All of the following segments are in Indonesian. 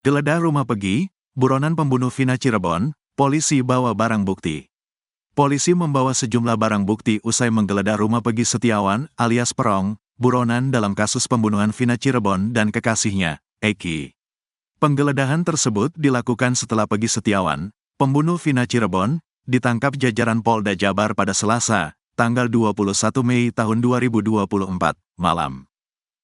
Geledah rumah Pegi, buronan pembunuh Vina Cirebon, polisi bawa barang bukti. Polisi membawa sejumlah barang bukti usai menggeledah rumah Pegi Setiawan alias Perong, buronan dalam kasus pembunuhan Vina Cirebon dan kekasihnya, Eki. Penggeledahan tersebut dilakukan setelah Pegi Setiawan, pembunuh Vina Cirebon, ditangkap jajaran Polda Jabar pada Selasa, tanggal 21 Mei tahun 2024, malam.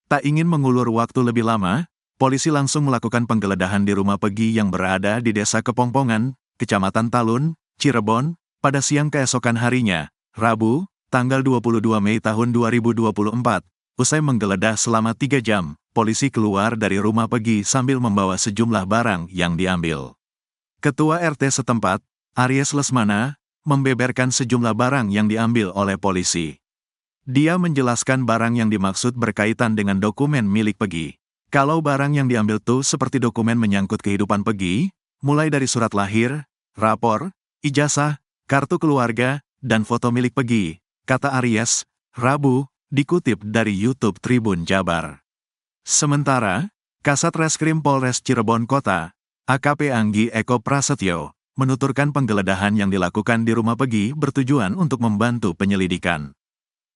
Tak ingin mengulur waktu lebih lama, polisi langsung melakukan penggeledahan di rumah Pegi yang berada di Desa Kepongpongan, Kecamatan Talun, Cirebon, pada siang keesokan harinya, Rabu, tanggal 22 Mei tahun 2024. Usai menggeledah selama 3 jam, polisi keluar dari rumah Pegi sambil membawa sejumlah barang yang diambil. Ketua RT setempat, Aries Lesmana, membeberkan sejumlah barang yang diambil oleh polisi. Dia menjelaskan barang yang dimaksud berkaitan dengan dokumen milik Pegi. Kalau barang yang diambil tuh seperti dokumen menyangkut kehidupan Pegi, mulai dari surat lahir, rapor, ijazah, kartu keluarga, dan foto milik Pegi, kata Aries, Rabu, dikutip dari YouTube Tribun Jabar. Sementara, Kasat Reskrim Polres Cirebon Kota, AKP Anggi Eko Prasetyo, menuturkan penggeledahan yang dilakukan di rumah Pegi bertujuan untuk membantu penyelidikan.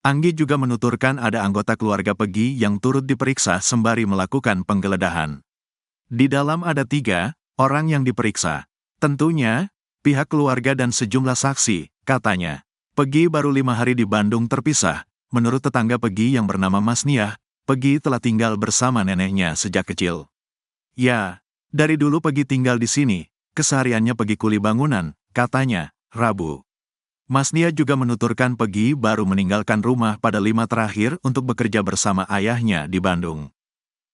Anggi juga menuturkan ada anggota keluarga Pegi yang turut diperiksa sembari melakukan penggeledahan. Di dalam ada 3 orang yang diperiksa. Tentunya, pihak keluarga dan sejumlah saksi, katanya. Pegi baru 5 hari di Bandung terpisah. Menurut tetangga Pegi yang bernama Mas Niah, Pegi telah tinggal bersama neneknya sejak kecil. Ya, dari dulu Pegi tinggal di sini, kesehariannya Pegi kuli bangunan, katanya, Rabu. Mas Nia juga menuturkan Pegi baru meninggalkan rumah pada 5 terakhir untuk bekerja bersama ayahnya di Bandung.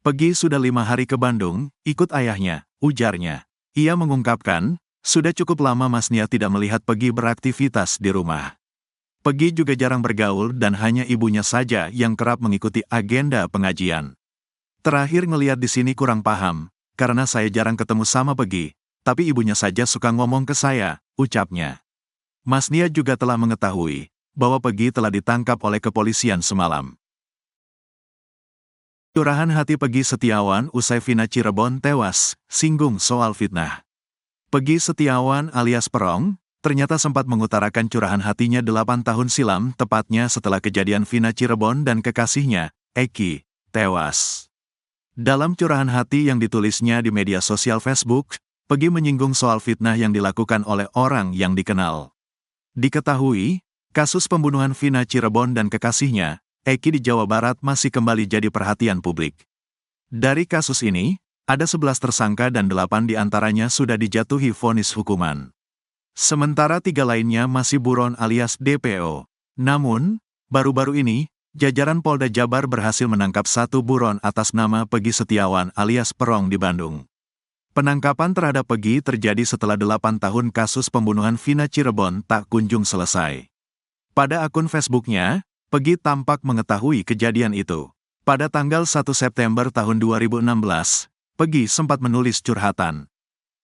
Pegi sudah 5 hari ke Bandung, ikut ayahnya, ujarnya. Ia mengungkapkan, sudah cukup lama Mas Nia tidak melihat Pegi beraktivitas di rumah. Pegi juga jarang bergaul dan hanya ibunya saja yang kerap mengikuti agenda pengajian. Terakhir ngeliat di sini kurang paham, karena saya jarang ketemu sama Pegi, tapi ibunya saja suka ngomong ke saya, ucapnya. Mas Nia juga telah mengetahui bahwa Pegi telah ditangkap oleh kepolisian semalam. Curahan hati Pegi Setiawan usai Vina Cirebon tewas, singgung soal fitnah. Pegi Setiawan alias Perong, ternyata sempat mengutarakan curahan hatinya 8 tahun silam, tepatnya setelah kejadian Vina Cirebon dan kekasihnya, Eki, tewas. Dalam curahan hati yang ditulisnya di media sosial Facebook, Pegi menyinggung soal fitnah yang dilakukan oleh orang yang dikenal. Diketahui, kasus pembunuhan Vina Cirebon dan kekasihnya, Eki di Jawa Barat masih kembali jadi perhatian publik. Dari kasus ini, ada 11 tersangka dan 8 diantaranya sudah dijatuhi vonis hukuman. Sementara 3 lainnya masih buron alias DPO. Namun, baru-baru ini, jajaran Polda Jabar berhasil menangkap 1 buron atas nama Pegi Setiawan alias Perong di Bandung. Penangkapan terhadap Pegi terjadi setelah 8 tahun kasus pembunuhan Vina Cirebon tak kunjung selesai. Pada akun Facebooknya, Pegi tampak mengetahui kejadian itu. Pada tanggal 1 September tahun 2016, Pegi sempat menulis curhatan.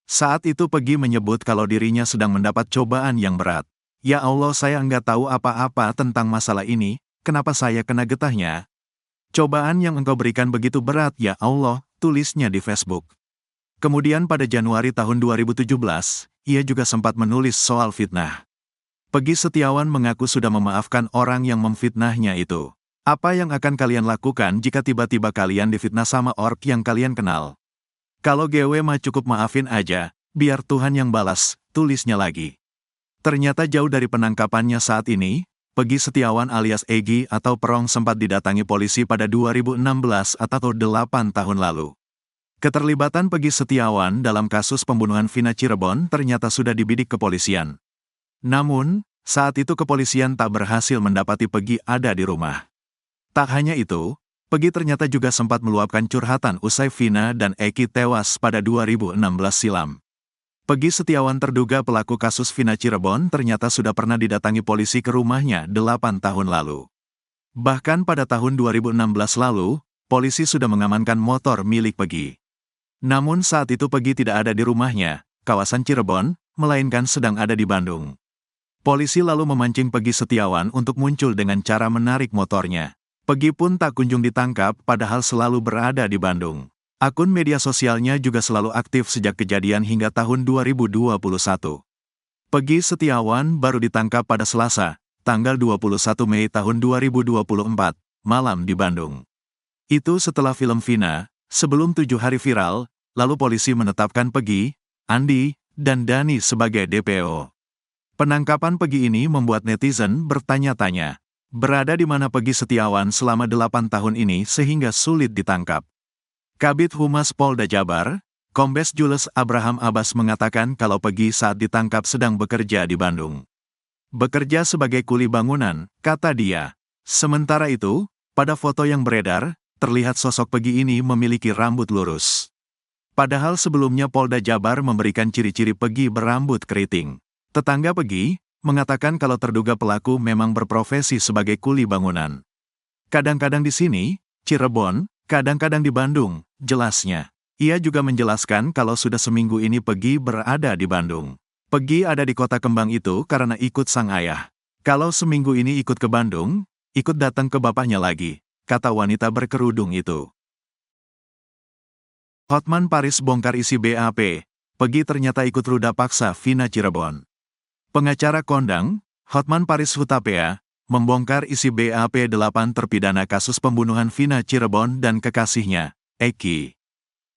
Saat itu Pegi menyebut kalau dirinya sedang mendapat cobaan yang berat. Ya Allah, saya nggak tahu apa-apa tentang masalah ini, kenapa saya kena getahnya? Cobaan yang engkau berikan begitu berat ya Allah, tulisnya di Facebook. Kemudian pada Januari tahun 2017, ia juga sempat menulis soal fitnah. Pegi Setiawan mengaku sudah memaafkan orang yang memfitnahnya itu. Apa yang akan kalian lakukan jika tiba-tiba kalian difitnah sama ork yang kalian kenal? Kalau GW mah cukup maafin aja, biar Tuhan yang balas, tulisnya lagi. Ternyata jauh dari penangkapannya saat ini, Pegi Setiawan alias Egi atau Perong sempat didatangi polisi pada 2016 atau 8 tahun lalu. Keterlibatan Pegi Setiawan dalam kasus pembunuhan Vina Cirebon ternyata sudah dibidik kepolisian. Namun, saat itu kepolisian tak berhasil mendapati Pegi ada di rumah. Tak hanya itu, Pegi ternyata juga sempat meluapkan curhatan usai Vina dan Eki tewas pada 2016 silam. Pegi Setiawan terduga pelaku kasus Vina Cirebon ternyata sudah pernah didatangi polisi ke rumahnya 8 tahun lalu. Bahkan pada tahun 2016 lalu, polisi sudah mengamankan motor milik Pegi. Namun saat itu Pegi tidak ada di rumahnya, kawasan Cirebon, melainkan sedang ada di Bandung. Polisi lalu memancing Pegi Setiawan untuk muncul dengan cara menarik motornya. Pegi pun tak kunjung ditangkap padahal selalu berada di Bandung. Akun media sosialnya juga selalu aktif sejak kejadian hingga tahun 2021. Peggy Setiawan baru ditangkap pada Selasa, tanggal 21 Mei tahun 2024, malam di Bandung. Itu setelah film Vina, sebelum 7 hari viral, lalu polisi menetapkan Peggy, Andi, dan Dani sebagai DPO. Penangkapan Peggy ini membuat netizen bertanya-tanya, berada di mana Peggy Setiawan selama 8 tahun ini sehingga sulit ditangkap. Kabid Humas Polda Jabar, Kombes Jules Abraham Abbas mengatakan kalau Peggy saat ditangkap sedang bekerja di Bandung. Bekerja sebagai kuli bangunan, kata dia. Sementara itu, pada foto yang beredar, terlihat sosok Peggy ini memiliki rambut lurus. Padahal sebelumnya Polda Jabar memberikan ciri-ciri Peggy berambut keriting. Tetangga Peggy mengatakan kalau terduga pelaku memang berprofesi sebagai kuli bangunan. Kadang-kadang di sini, Cirebon, kadang-kadang di Bandung, jelasnya. Ia juga menjelaskan kalau sudah seminggu ini Peggy berada di Bandung. Peggy ada di Kota Kembang itu karena ikut sang ayah. Kalau seminggu ini ikut ke Bandung, ikut datang ke bapaknya lagi, kata wanita berkerudung itu. Hotman Paris bongkar isi BAP, Peggy ternyata ikut ruda paksa Vina Cirebon. Pengacara kondang, Hotman Paris Hutapea, membongkar isi BAP 8 terpidana kasus pembunuhan Vina Cirebon dan kekasihnya, Eki.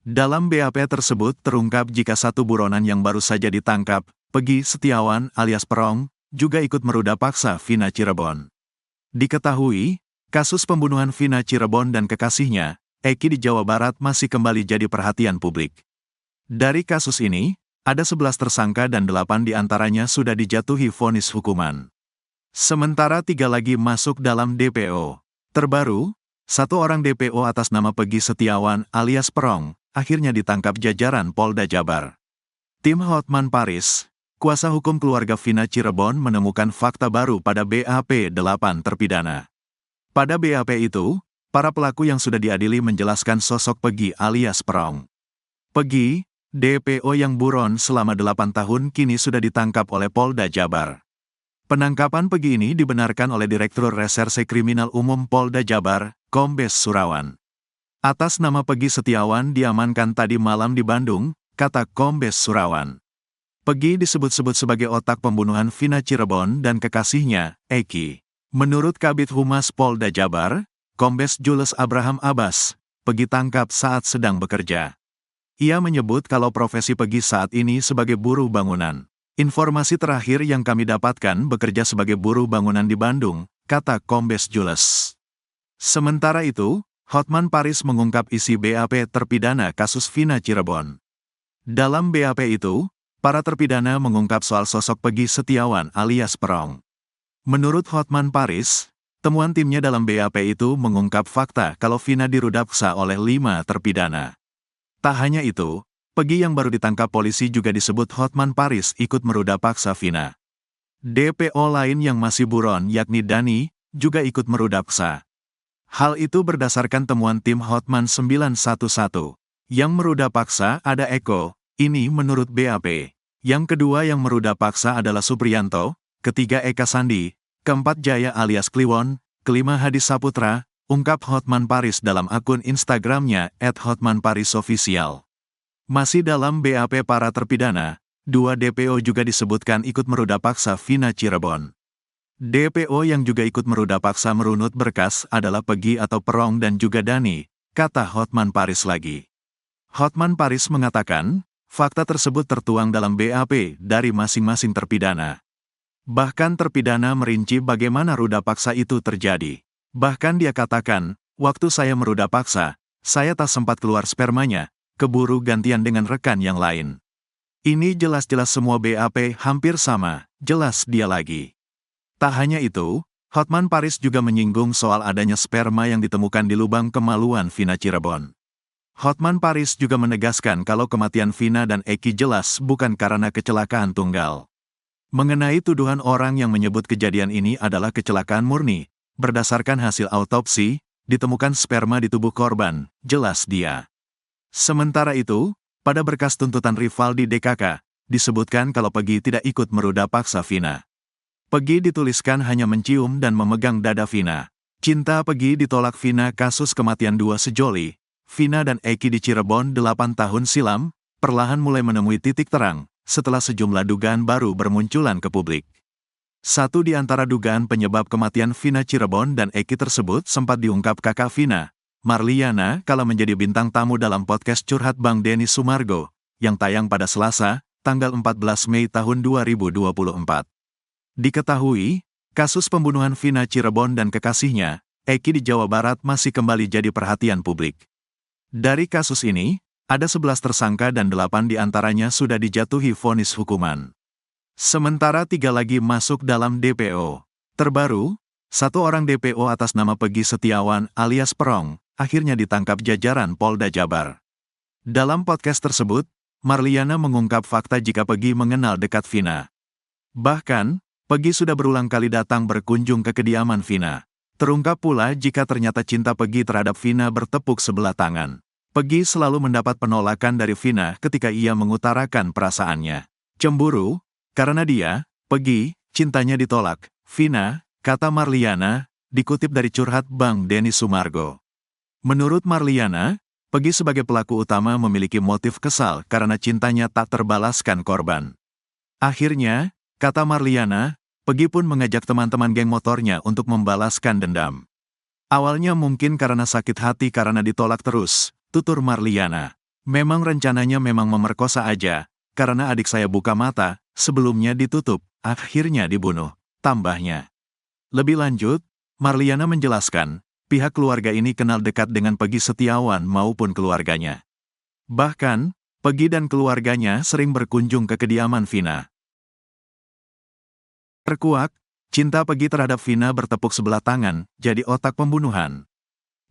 Dalam BAP tersebut terungkap jika satu buronan yang baru saja ditangkap, Peggy Setiawan alias Perong, juga ikut meruda paksa Vina Cirebon. Diketahui, kasus pembunuhan Vina Cirebon dan kekasihnya, Eki di Jawa Barat masih kembali jadi perhatian publik. Dari kasus ini, ada 11 tersangka dan 8 diantaranya sudah dijatuhi vonis hukuman. Sementara 3 lagi masuk dalam DPO. Terbaru, 1 orang DPO atas nama Peggy Setiawan alias Perong, akhirnya ditangkap jajaran Polda Jabar. Tim Hotman Paris, kuasa hukum keluarga Vina Cirebon menemukan fakta baru pada BAP 8 terpidana. Pada BAP itu, para pelaku yang sudah diadili menjelaskan sosok Peggy alias Perong. Peggy, DPO yang buron selama 8 tahun kini sudah ditangkap oleh Polda Jabar. Penangkapan Peggy ini dibenarkan oleh Direktur Reserse Kriminal Umum Polda Jabar, Kombes Surawan. Atas nama Peggy Setiawan diamankan tadi malam di Bandung, kata Kombes Surawan. Peggy disebut-sebut sebagai otak pembunuhan Vina Cirebon dan kekasihnya, Eki. Menurut Kabid Humas Polda Jabar, Kombes Jules Abraham Abbas, Peggy tangkap saat sedang bekerja. Ia menyebut kalau profesi Peggy saat ini sebagai buruh bangunan. Informasi terakhir yang kami dapatkan bekerja sebagai buruh bangunan di Bandung, kata Kombes Jules. Sementara itu, Hotman Paris mengungkap isi BAP terpidana kasus Vina Cirebon. Dalam BAP itu, para terpidana mengungkap soal sosok Peggy Setiawan alias Perong. Menurut Hotman Paris, temuan timnya dalam BAP itu mengungkap fakta kalau Vina dirudaksa oleh 5 terpidana. Tak hanya itu, Peggy yang baru ditangkap polisi juga disebut Hotman Paris ikut meruda paksa Vina. DPO lain yang masih buron yakni Dani, juga ikut meruda paksa. Hal itu berdasarkan temuan tim Hotman 911. Yang meruda paksa ada Eko, ini menurut BAP. Yang kedua yang meruda paksa adalah Supriyanto, ketiga Eka Sandi, keempat Jaya alias Kliwon, kelima Hadi Saputra, ungkap Hotman Paris dalam akun Instagramnya @hotmanparisofficial. Masih dalam BAP para terpidana, 2 DPO juga disebutkan ikut meruda paksa Vina Cirebon. DPO yang juga ikut meruda paksa merunut berkas adalah Peggy atau Perong dan juga Dani, kata Hotman Paris lagi. Hotman Paris mengatakan, fakta tersebut tertuang dalam BAP dari masing-masing terpidana. Bahkan terpidana merinci bagaimana ruda paksa itu terjadi. Bahkan dia katakan, waktu saya meruda paksa, saya tak sempat keluar spermanya, keburu gantian dengan rekan yang lain. Ini jelas-jelas semua BAP hampir sama, jelas dia lagi. Tak hanya itu, Hotman Paris juga menyinggung soal adanya sperma yang ditemukan di lubang kemaluan Vina Cirebon. Hotman Paris juga menegaskan kalau kematian Vina dan Eki jelas bukan karena kecelakaan tunggal. Mengenai tuduhan orang yang menyebut kejadian ini adalah kecelakaan murni, berdasarkan hasil autopsi, ditemukan sperma di tubuh korban, jelas dia. Sementara itu, pada berkas tuntutan Rivaldi DKK, disebutkan kalau Peggy tidak ikut meruda paksa Vina. Peggy dituliskan hanya mencium dan memegang dada Vina. Cinta Peggy ditolak Vina kasus kematian 2 sejoli, Vina dan Eki di Cirebon 8 tahun silam, perlahan mulai menemui titik terang, setelah sejumlah dugaan baru bermunculan ke publik. Satu di antara dugaan penyebab kematian Vina Cirebon dan Eki tersebut sempat diungkap kakak Vina, Marliana, kala menjadi bintang tamu dalam podcast Curhat Bang Denny Sumargo, yang tayang pada Selasa, tanggal 14 Mei tahun 2024. Diketahui, kasus pembunuhan Vina Cirebon dan kekasihnya, Eki di Jawa Barat masih kembali jadi perhatian publik. Dari kasus ini, ada 11 tersangka dan 8 diantaranya sudah dijatuhi vonis hukuman. Sementara 3 lagi masuk dalam DPO. Terbaru, 1 orang DPO atas nama Peggy Setiawan alias Perong, akhirnya ditangkap jajaran Polda Jabar. Dalam podcast tersebut, Marliana mengungkap fakta jika Peggy mengenal dekat Vina. Bahkan, Peggy sudah berulang kali datang berkunjung ke kediaman Vina. Terungkap pula jika ternyata cinta Peggy terhadap Vina bertepuk sebelah tangan. Peggy selalu mendapat penolakan dari Vina ketika ia mengutarakan perasaannya. Cemburu, karena dia, Peggy, cintanya ditolak. Vina, kata Marliana, dikutip dari Curhat Bang Denny Sumargo. Menurut Marliana, Peggy sebagai pelaku utama memiliki motif kesal karena cintanya tak terbalaskan korban. Akhirnya, kata Marliana, Peggy pun mengajak teman-teman geng motornya untuk membalaskan dendam. Awalnya mungkin karena sakit hati karena ditolak terus, tutur Marliana. Memang rencananya memang memerkosa aja, karena adik saya buka mata, sebelumnya ditutup, akhirnya dibunuh, tambahnya. Lebih lanjut, Marliana menjelaskan, pihak keluarga ini kenal dekat dengan Peggy Setiawan maupun keluarganya. Bahkan, Peggy dan keluarganya sering berkunjung ke kediaman Vina. Terkuak, cinta Peggy terhadap Vina bertepuk sebelah tangan, jadi otak pembunuhan.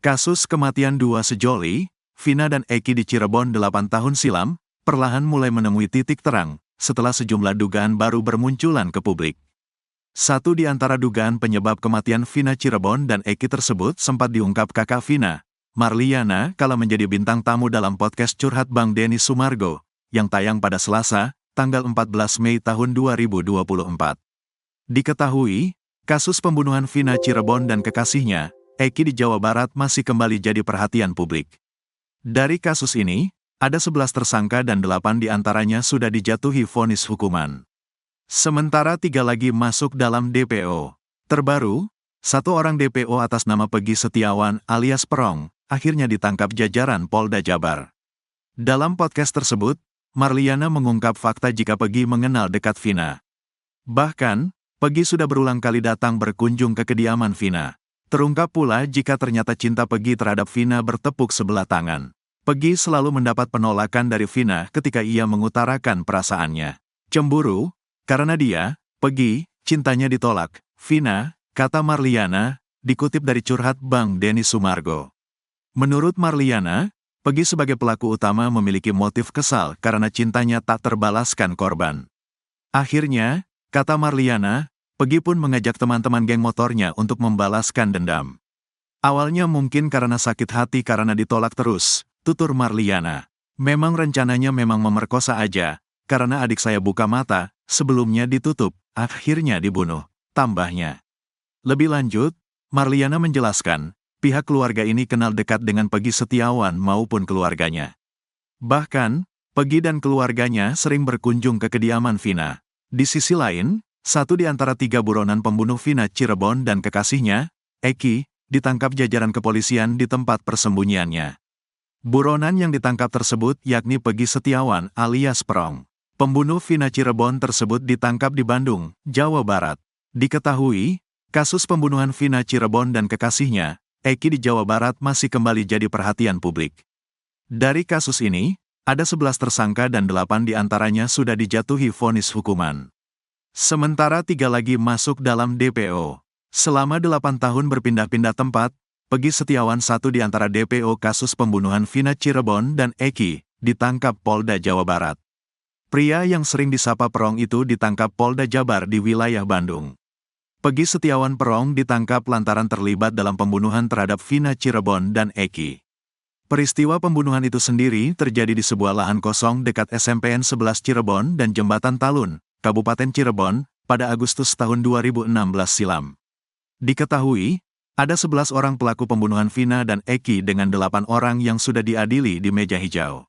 Kasus kematian dua sejoli, Vina dan Eki di Cirebon 8 tahun silam, perlahan mulai menemui titik terang, setelah sejumlah dugaan baru bermunculan ke publik. Satu di antara dugaan penyebab kematian Vina Cirebon dan Eki tersebut sempat diungkap kakak Vina, Marliana, kala menjadi bintang tamu dalam podcast Curhat Bang Denny Sumargo, yang tayang pada Selasa, tanggal 14 Mei tahun 2024. Diketahui, kasus pembunuhan Vina Cirebon dan kekasihnya, Eki di Jawa Barat masih kembali jadi perhatian publik. Dari kasus ini, ada 11 tersangka dan 8 diantaranya sudah dijatuhi vonis hukuman. Sementara 3 lagi masuk dalam DPO. Terbaru, 1 orang DPO atas nama Peggy Setiawan alias Perong, akhirnya ditangkap jajaran Polda Jabar. Dalam podcast tersebut, Marliana mengungkap fakta jika Peggy mengenal dekat Vina. Bahkan, Peggy sudah berulang kali datang berkunjung ke kediaman Vina. Terungkap pula jika ternyata cinta Peggy terhadap Vina bertepuk sebelah tangan. Peggy selalu mendapat penolakan dari Vina ketika ia mengutarakan perasaannya. Cemburu, karena dia, Peggy, cintanya ditolak. Vina, kata Marliana, dikutip dari Curhat Bang Denny Sumargo. Menurut Marliana, Peggy sebagai pelaku utama memiliki motif kesal karena cintanya tak terbalaskan korban. Akhirnya, kata Marliana, Peggy pun mengajak teman-teman geng motornya untuk membalaskan dendam. Awalnya mungkin karena sakit hati karena ditolak terus, tutur Marliana. Memang rencananya memang memerkosa aja, karena adik saya buka mata, sebelumnya ditutup, akhirnya dibunuh, tambahnya. Lebih lanjut, Marliana menjelaskan, pihak keluarga ini kenal dekat dengan Peggy Setiawan maupun keluarganya. Bahkan, Peggy dan keluarganya sering berkunjung ke kediaman Vina. Di sisi lain, 1 di antara 3 buronan pembunuh Vina Cirebon dan kekasihnya, Eki, ditangkap jajaran kepolisian di tempat persembunyiannya. Buronan yang ditangkap tersebut yakni Peggy Setiawan alias Perong. Pembunuh Vina Cirebon tersebut ditangkap di Bandung, Jawa Barat. Diketahui, kasus pembunuhan Vina Cirebon dan kekasihnya, Eki di Jawa Barat masih kembali jadi perhatian publik. Dari kasus ini, ada 11 tersangka dan 8 diantaranya sudah dijatuhi vonis hukuman. Sementara 3 lagi masuk dalam DPO. Selama 8 tahun berpindah-pindah tempat, Peggy Setiawan 1 di antara DPO kasus pembunuhan Vina Cirebon dan Eki, ditangkap Polda Jawa Barat. Pria yang sering disapa Perong itu ditangkap Polda Jabar di wilayah Bandung. Peggy Setiawan Perong ditangkap lantaran terlibat dalam pembunuhan terhadap Vina Cirebon dan Eki. Peristiwa pembunuhan itu sendiri terjadi di sebuah lahan kosong dekat SMPN 11 Cirebon dan Jembatan Talun, Kabupaten Cirebon, pada Agustus tahun 2016 silam. Diketahui, Ada 11 orang pelaku pembunuhan Vina dan Eki dengan 8 orang yang sudah diadili di meja hijau.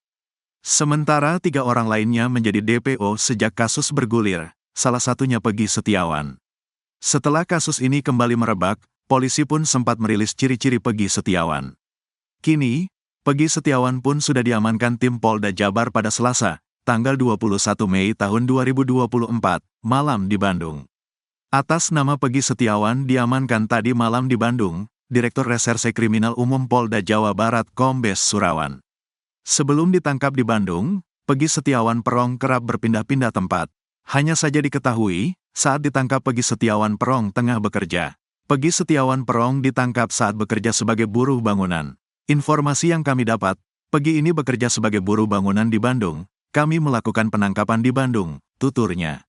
Sementara 3 orang lainnya menjadi DPO sejak kasus bergulir, salah satunya Peggy Setiawan. Setelah kasus ini kembali merebak, polisi pun sempat merilis ciri-ciri Peggy Setiawan. Kini, Peggy Setiawan pun sudah diamankan tim Polda Jabar pada Selasa, tanggal 21 Mei tahun 2024, malam di Bandung. Atas nama Peggy Setiawan diamankan tadi malam di Bandung, Direktur Reserse Kriminal Umum Polda Jawa Barat Kombes Surawan. Sebelum ditangkap di Bandung, Peggy Setiawan Perong kerap berpindah-pindah tempat. Hanya saja diketahui, saat ditangkap Peggy Setiawan Perong tengah bekerja. Peggy Setiawan Perong ditangkap saat bekerja sebagai buruh bangunan. Informasi yang kami dapat, Peggy ini bekerja sebagai buruh bangunan di Bandung. Kami melakukan penangkapan di Bandung, tuturnya.